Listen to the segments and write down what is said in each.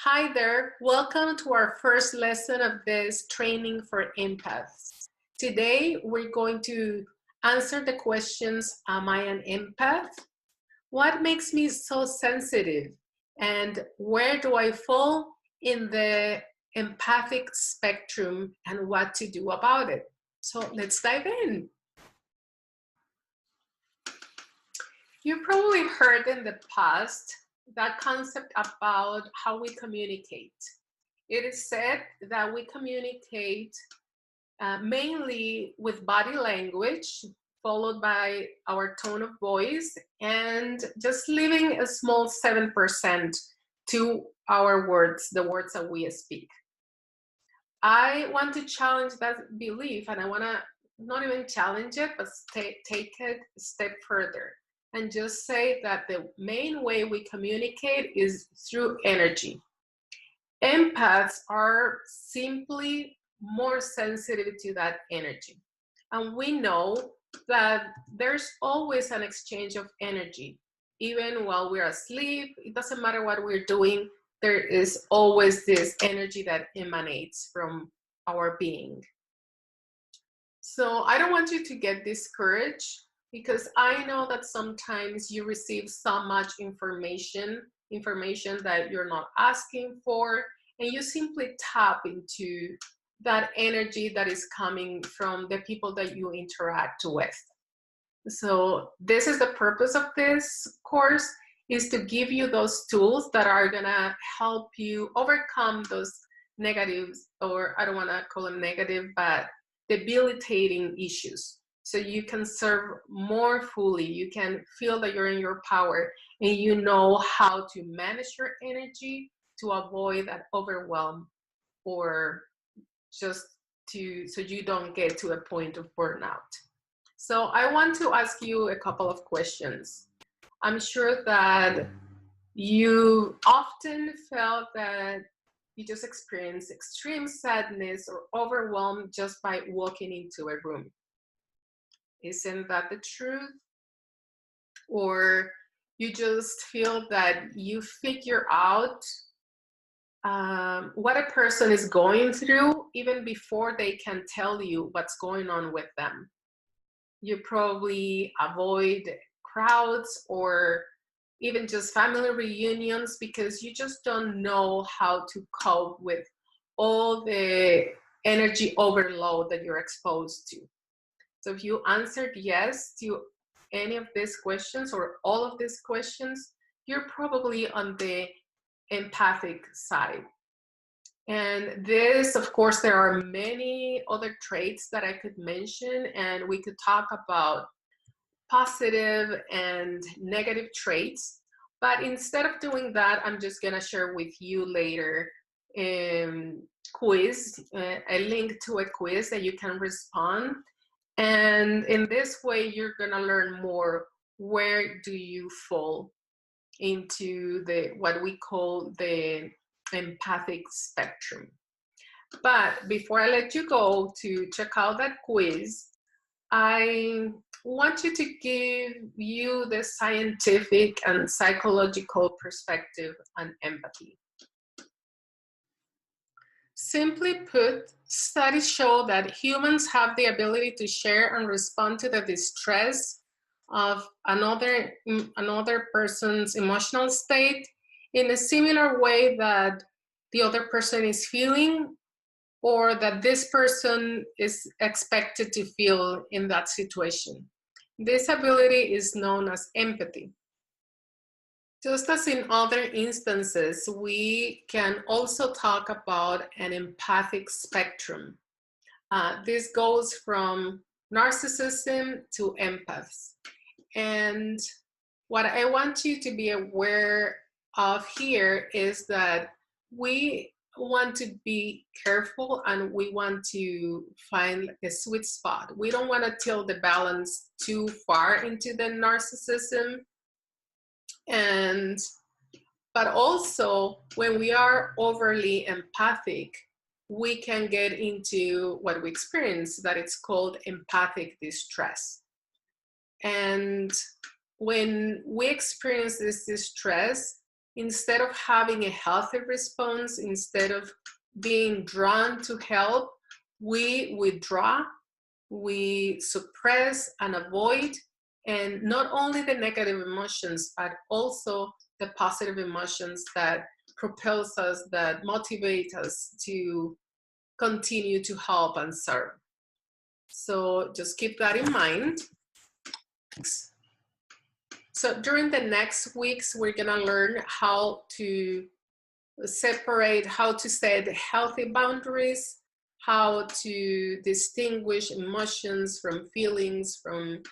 Hi there, welcome to our first lesson of this training for empaths. Today we're going to answer the questions, am I an empath? What makes me so sensitive? And where do I fall in the empathic spectrum and what to do about it? So let's dive in. You probably heard in the past that concept about how we communicate. It is said that we communicate mainly with body language, followed by our tone of voice, and just leaving a small 7% to our words, the words that we speak. I want to challenge that belief, and I want to not even challenge it, but take it a step further and just say that the main way we communicate is through energy. Empaths are simply more sensitive to that energy. And we know that there's always an exchange of energy. Even while we're asleep, it doesn't matter what we're doing, there is always this energy that emanates from our being. So I don't want you to get discouraged, because I know that sometimes you receive so much information that you're not asking for, and you simply tap into that energy that is coming from the people that you interact with. So this is the purpose of this course, is to give you those tools that are gonna help you overcome those negatives, or I don't wanna call them negative, but debilitating issues. So you can serve more fully, you can feel that you're in your power, and you know how to manage your energy to avoid that overwhelm, or just so you don't get to a point of burnout. So I want to ask you a couple of questions. I'm sure that you often felt that you just experience extreme sadness or overwhelm just by walking into a room. Isn't that the truth? Or you just feel that you figure out what a person is going through even before they can tell you what's going on with them. You probably avoid crowds or even just family reunions because you just don't know how to cope with all the energy overload that you're exposed to. So if you answered yes to any of these questions or all of these questions, you're probably on the empathic side. And this, of course, there are many other traits that I could mention, and we could talk about positive and negative traits. But instead of doing that, I'm just going to share with you later a link to a quiz that you can respond. And in this way, you're going to learn more, where do you fall into what we call the empathic spectrum. But before I let you go to check out that quiz, I want you to give you the scientific and psychological perspective on empathy. Simply put, studies show that humans have the ability to share and respond to the distress of another person's emotional state in a similar way that the other person is feeling, or that this person is expected to feel in that situation. This ability is known as empathy. Just as in other instances, we can also talk about an empathic spectrum. This goes from narcissism to empaths. And what I want you to be aware of here is that we want to be careful, and we want to find a sweet spot. We don't want to tilt the balance too far into the narcissism. But also, when we are overly empathic, we can get into what we experience, that it's called empathic distress. And when we experience this distress, instead of having a healthy response, instead of being drawn to help, we withdraw, we suppress and avoid, and not only the negative emotions, but also the positive emotions that propels us, that motivate us to continue to help and serve. So just keep that in mind. So during the next weeks, we're gonna learn how to separate, how to set healthy boundaries, how to distinguish emotions from feelings, from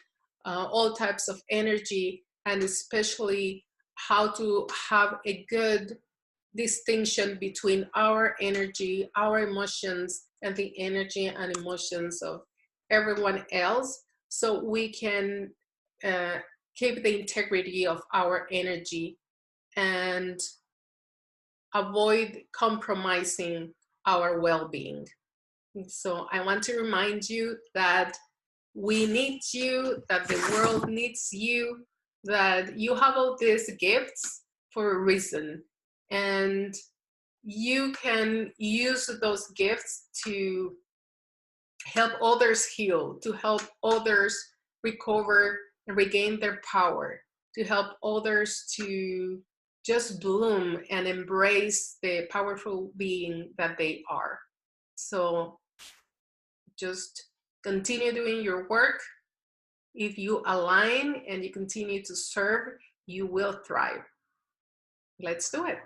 all types of energy, and especially how to have a good distinction between our energy, our emotions, and the energy and emotions of everyone else, so we can keep the integrity of our energy and avoid compromising our well-being. So I want to remind you that we need you, that the world needs you, that you have all these gifts for a reason. And you can use those gifts to help others heal, to help others recover and regain their power, to help others to just bloom and embrace the powerful being that they are. So just continue doing your work. If you align and you continue to serve, you will thrive. Let's do it.